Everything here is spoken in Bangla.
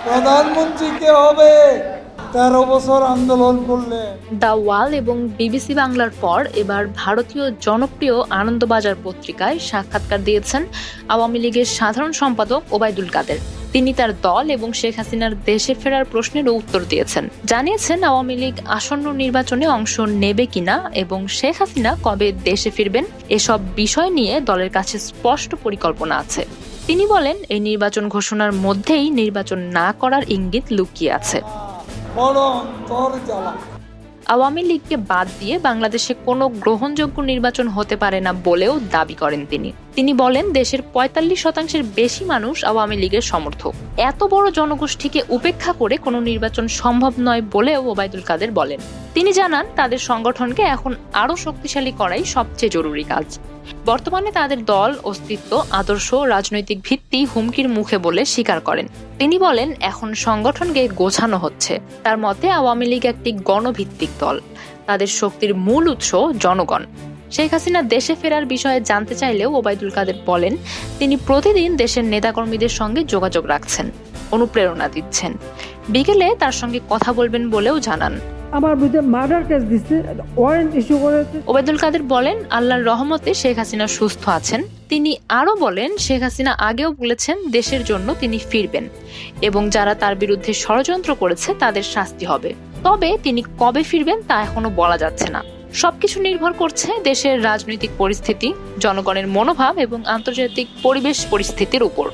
প্রধানমন্ত্রীকে হবে 13 বছর আন্দোলন করলে। দ্য ওয়াল এবং বিবিসি বাংলার পর এবার ভারতীয় জনপ্রিয় আনন্দবাজার পত্রিকায় সাক্ষাৎকার দিয়েছেন আওয়ামী লীগের সাধারণ সম্পাদক ওবায়দুল কাদের। তিনি তার দল এবং শেখ হাসিনার দেশে ফেরার প্রশ্নেরও উত্তর দিয়েছেন। জানিয়েছেন আওয়ামী লীগ আসন্ন নির্বাচনে অংশ নেবে কিনা এবং শেখ হাসিনা কবে দেশে ফিরবেন এসব বিষয় নিয়ে দলের কাছে স্পষ্ট পরিকল্পনা আছে। তিনি বলেন, এই নির্বাচন ঘোষণার মধ্যেই নির্বাচন না করার ইঙ্গিত লুকিয়ে আছে। আওয়ামী লীগকে বাদ দিয়ে বাংলাদেশে কোনো গ্রহণযোগ্য নির্বাচন হতে পারে না বলেও দাবি করেন তিনি বলেন, দেশের ৪৫% বেশি মানুষ আওয়ামী লীগের সমর্থক। এত বড় জনগোষ্ঠীকে উপেক্ষা করে কোনো নির্বাচন সম্ভব নয় বলেও ওবায়দুল কাদের বলেন। তিনি জানান, তাদের সংগঠনকে এখন আরও শক্তিশালী করাই সবচেয়ে জরুরি কাজ। বর্তমানে তাদের দল, অস্তিত্ব, আদর্শ, রাজনৈতিক ভিত্তি হুমকির মুখে বলে স্বীকার করেন। তিনি বলেন, এখন সংগঠনকে গোছানো হচ্ছে। তার মতে আওয়ামী লীগ একটি গণভিত্তিক দল, তাদের শক্তির মূল উৎস জনগণ। শেখ হাসিনা দেশে ফেরার বিষয়ে জানতে চাইলেও ওবায়দুল কাদের বলেন, তিনি প্রতিদিন দেশের নেতাকর্মীদের সঙ্গে যোগাযোগ রাখছেন, অনুপ্রেরণা দিচ্ছেন। বিকেলে তার সঙ্গে কথা বলবেন বলেও জানান। আমার বিরুদ্ধে মার্ডার কেস দিচ্ছে, ওয়ারেন্ট ইস্যু করেছে। ওবায়দুল কাদের বলেন, আল্লাহর রহমতে শেখ হাসিনা সুস্থ আছেন। তিনি আরো বলেন, শেখ হাসিনা আগেও বলেছেন দেশের জন্য তিনি ফিরবেন এবং যারা তার বিরুদ্ধে ষড়যন্ত্র করেছে তাদের শাস্তি হবে। তবে তিনি কবে ফিরবেন তা এখনো বলা যাচ্ছে না। সবকিছু নির্ভর করছে দেশের রাজনৈতিক পরিস্থিতি, জনগণের মনোভাব এবং আন্তর্জাতিক পরিবেশ পরিস্থিতির উপর।